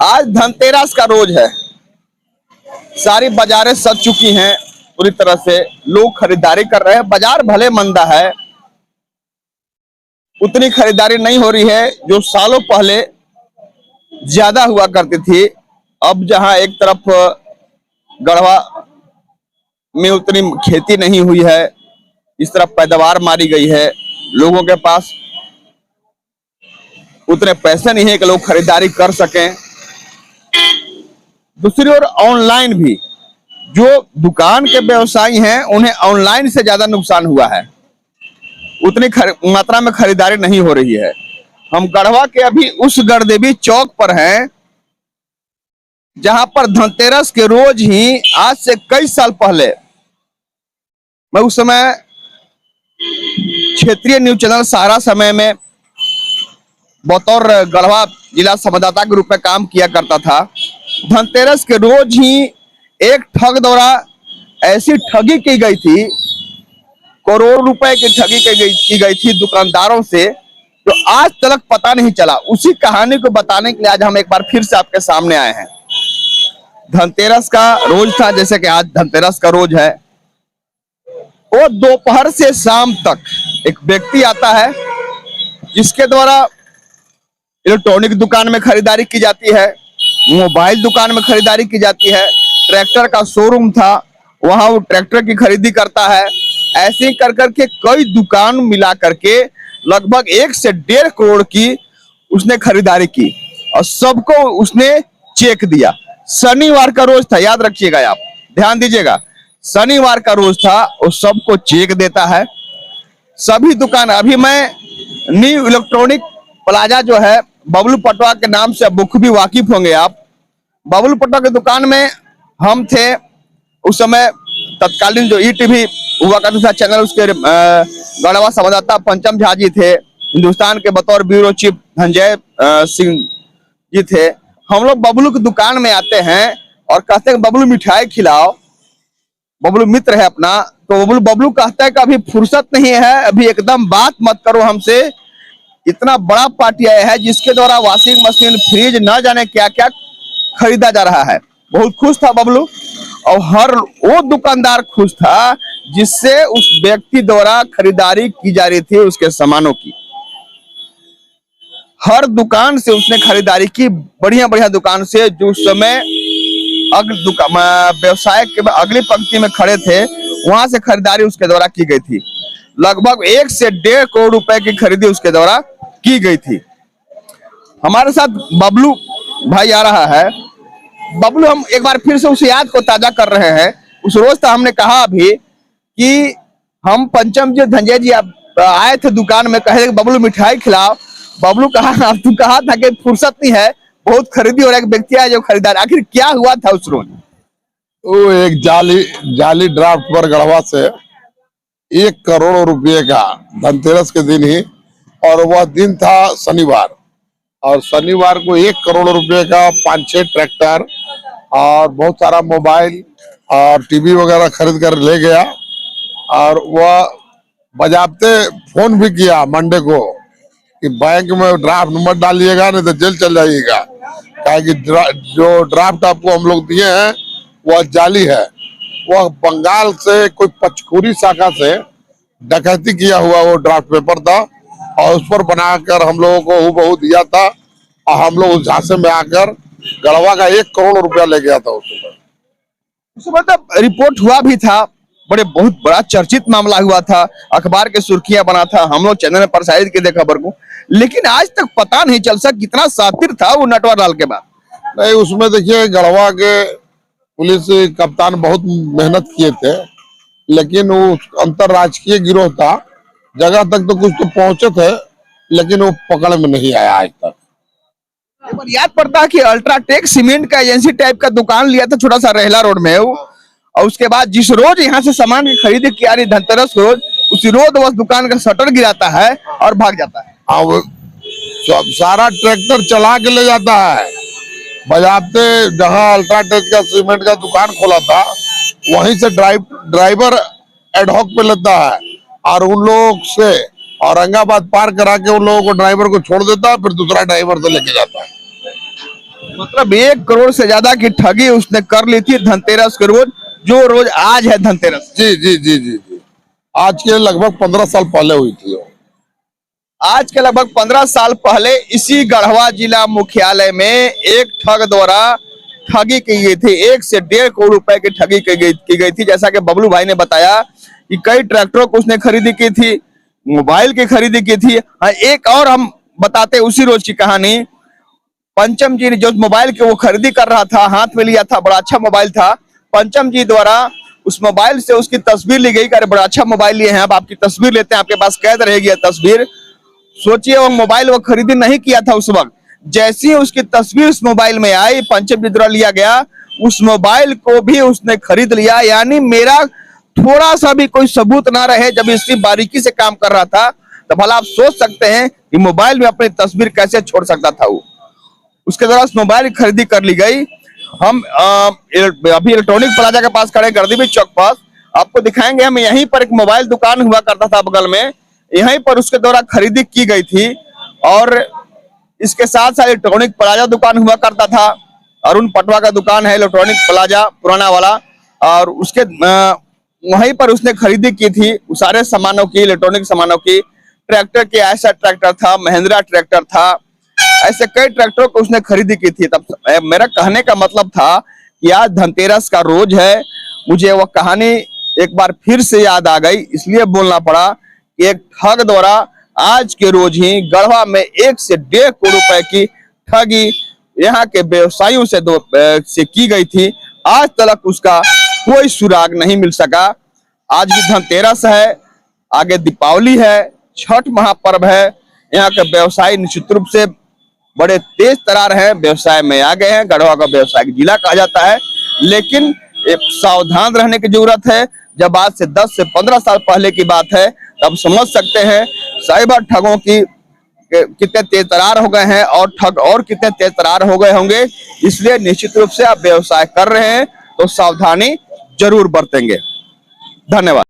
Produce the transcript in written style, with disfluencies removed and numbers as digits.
आज धनतेरस का रोज है। सारी बाजारें सज चुकी हैं पूरी तरह से। लोग खरीदारी कर रहे हैं। बाजार भले मंदा है, उतनी खरीदारी नहीं हो रही है जो सालों पहले ज्यादा हुआ करती थी। अब जहां एक तरफ गढ़वा में उतनी खेती नहीं हुई है, इस तरफ पैदावार मारी गई है, लोगों के पास उतने पैसे नहीं है कि लोग खरीदारी कर सकें। दूसरी ओर ऑनलाइन भी जो दुकान के व्यवसायी हैं उन्हें ऑनलाइन से ज्यादा नुकसान हुआ है। उतनी मात्रा में खरीदारी नहीं हो रही है। हम गढ़वा के अभी उस गढ़देवी चौक पर हैं जहां पर धनतेरस के रोज ही आज से कई साल पहले, मैं उस समय क्षेत्रीय न्यूज चैनल सहारा समय में बतौर गढ़वा जिला संवाददाता के रूप में काम किया करता था। धनतेरस के रोज ही एक ठग द्वारा ऐसी ठगी की गई थी, करोड़ रुपए की ठगी की गई थी दुकानदारों से, जो आज तक पता नहीं चला। उसी कहानी को बताने के लिए आज हम एक बार फिर से आपके सामने आए हैं। धनतेरस का रोज था, जैसे कि आज धनतेरस का रोज है। वो दोपहर से शाम तक एक व्यक्ति आता है जिसके द्वारा इलेक्ट्रॉनिक दुकान में खरीदारी की जाती है, मोबाइल दुकान में खरीदारी की जाती है, ट्रैक्टर का शोरूम था वहां वो ट्रैक्टर की खरीदी करता है। ऐसे ही कर करके कई दुकान मिला करके लगभग 1 से 1.5 करोड़ की उसने खरीदारी की और सबको उसने चेक दिया। शनिवार का रोज था, याद रखिएगा, आप ध्यान दीजिएगा, शनिवार का रोज था। वो सबको चेक देता है। सभी दुकान, अभी मैं न्यू इलेक्ट्रॉनिक प्लाजा जो है बबलू पटवा के नाम से बखूबी वाकिफ होंगे आप। बबलू पटवा की दुकान में हम थे उस समय। तत्कालीन जो ईटीवी हुआ करता था चैनल, उसके गढ़वा संवाददाता पंचम झा जी थे, हिंदुस्तान के बतौर ब्यूरो चीफ धनंजय सिंह जी थे। हम लोग बबलू की दुकान में आते हैं और कहते हैं बबलू मिठाई खिलाओ, बबलू मित्र है अपना। तो बबलू कहता है कि अभी फुर्सत नहीं है, अभी एकदम बात मत करो हमसे। इतना बड़ा पार्टी आया है जिसके द्वारा वॉशिंग मशीन, फ्रिज, न जाने क्या क्या खरीदा जा रहा है। बहुत खुश था बबलू और हर वो दुकानदार खुश था जिससे उस व्यक्ति द्वारा खरीदारी की जा रही थी उसके सामानों की। हर दुकान से उसने खरीदारी की, बढ़िया बढ़िया दुकान से। जो उस समय व्यवसाय के अगली पंक्ति में खड़े थे वहां से खरीदारी उसके द्वारा की गई थी। लगभग 1 से 1.5 करोड़ रुपए की खरीदी उसके द्वारा की गई थी। हमारे साथ बबलू भाई आ रहा है। बबलू, हम एक बार फिर से उस याद को ताजा कर रहे हैं। उस रोज था, हमने कहा अभी कि हम पंचम जी धनंजय जी आए थे दुकान में, कहे बबलू मिठाई खिलाओ। बबलू कहा, तू कहा था कि फुर्सत नहीं है, बहुत खरीदी और एक व्यक्ति आया जो खरीदार। आखिर क्या हुआ था उस रोज? वो एक जाली ड्राफ्ट पर गढ़वा से 1 करोड़ रुपए का धनतेरस के दिन ही, और वह दिन था शनिवार। और शनिवार को 1 करोड़ रुपए का 5-6 ट्रैक्टर और बहुत सारा मोबाइल और टीवी वगैरह खरीद कर ले गया। और वह बजाते फोन भी किया मंडे को कि बैंक में ड्राफ्ट नंबर डालिएगा, नहीं तो जेल चल जाइएगा। कहा कि जो ड्राफ्ट आपको हम लोग दिए हैं वह जाली है। वह बंगाल से कोई पचखुरी शाखा से डकैती किया हुआ वो ड्राफ्ट पेपर था और उस पर बनाकर हम लोगों को हूबहू दिया था। और हम लोग उस झांसे में आकर गढ़वा का 1 करोड़ रुपया ले गया था उस समय। तब रिपोर्ट हुआ भी था, बहुत बड़ा चर्चित मामला हुआ था, अखबार के सुर्खियां बना था, हम लोग चैनल में प्रसारित किए थे खबर को। लेकिन आज तक पता नहीं चल सका कितना शातिर था वो नटवर लाल के बाद। नहीं, उसमें देखिए गढ़वा के पुलिस कप्तान बहुत मेहनत किए थे, लेकिन वो अंतरराजकीय गिरोह था, जगह तक तो कुछ तो पहुंचे थे, लेकिन वो पकड़ में नहीं आया आज तक। एक बार याद पड़ता है कि अल्ट्राटेक सीमेंट का एजेंसी टाइप का दुकान लिया था छोटा सा रेहला रोड में, और उसके बाद जिस रोज यहाँ से सामान की खरीदी की आ रही धनतेरस रोज, उसी रोज उस दुकान का शटर गिराता है और भाग जाता है। सारा ट्रैक्टर चला के ले जाता है, बजाते। जहाँ अल्ट्राटेक का सीमेंट का दुकान खोला था वहीं से ड्राइवर एडहॉक पे लेता है और उन लोग से औरंगाबाद पार करा के उन लोगों को ड्राइवर को छोड़ देता है, फिर दूसरा ड्राइवर से लेके जाता है। मतलब 1 करोड़ से ज्यादा की ठगी उसने कर ली थी धनतेरस के रोज, जो रोज आज है धनतेरस। जी जी जी जी जी। आज के लगभग 15 साल पहले हुई थी वो। आज के लगभग 15 साल पहले इसी गढ़वा जिला मुख्यालय में एक ठग द्वारा ठगी की गई थी। 1 से 1.5 करोड़ रुपए की ठगी की गई थी। जैसा कि बबलू भाई ने बताया कि कई ट्रैक्टरों को उसने खरीदी की थी, मोबाइल की खरीदी की थी। हाँ, एक और हम बताते उसी रोज की कहानी। पंचम जी ने जो मोबाइल के वो खरीदी कर रहा था, हाथ में लिया था, बड़ा अच्छा मोबाइल था। पंचम जी द्वारा उस मोबाइल से उसकी तस्वीर ली गई। अरे बड़ा अच्छा मोबाइल लिए हैं, अब आपकी तस्वीर लेते हैं, आपके पास कैद रहेगी यह तस्वीर। सोचिए वो मोबाइल वो खरीदी नहीं किया था उस वक्त। जैसी ही उसकी तस्वीर उस मोबाइल में आई, पंचम जी द्वारा लिया गया, उस मोबाइल को भी उसने खरीद लिया। यानी मेरा थोड़ा सा भी कोई सबूत ना रहे, जब इसकी बारीकी से काम कर रहा था, तो भला आप सोच सकते हैं कि मोबाइल में अपनी तस्वीर कैसे छोड़ सकता था वो। उसके द्वारा उस मोबाइल की खरीदी कर ली गई। हम अभी इलेक्ट्रॉनिक प्लाजा के पास खड़े गर्दीबीच चौक पास, आपको दिखाएंगे। हम यहीं पर एक मोबाइल दुकान हुआ करता था बगल में, यहीं पर उसके द्वारा खरीदी की गई थी। और इसके साथ साथ इलेक्ट्रॉनिक प्लाजा दुकान हुआ करता था। अरुण पटवा का दुकान है इलेक्ट्रॉनिक प्लाजा पुराना वाला, और उसके वहीं पर उसने खरीदी की थी उस सारे सामानों की, इलेक्ट्रॉनिक सामानों की। ट्रैक्टर के ऐसा ट्रैक्टर था, महिंद्रा ट्रैक्टर था, ऐसे कई ट्रैक्टरों को उसने खरीदी की थी। तब मेरा कहने का मतलब था कि आज धनतेरस का रोज है। मुझे वह कहानी एक बार फिर से याद आ गई, इसलिए बोलना पड़ा कि एक ठग द्वारा आज के रोज ही गढ़वा में 1 से 1.5 करोड़ रुपए की ठगी यहाँ के व्यवसायियों से की गई थी। आज तक उसका कोई सुराग नहीं मिल सका। आज भी धनतेरस है, आगे दीपावली है, छठ महापर्व है। यहाँ के व्यवसायी निश्चित रूप से बड़े तेज तरार है, व्यवसाय में आ गए हैं। गढ़वा का व्यवसायिक जिला कहा जाता है, लेकिन एक सावधान रहने की जरूरत है। जब आज से 10 से 15 साल पहले की बात है, तब समझ सकते हैं साइबर ठगों की कितने तेज तरार हो गए हैं, और ठग और कितने तेज तरार हो गए होंगे। इसलिए निश्चित रूप से आप व्यवसाय कर रहे हैं तो सावधानी जरूर बरतेंगे। धन्यवाद।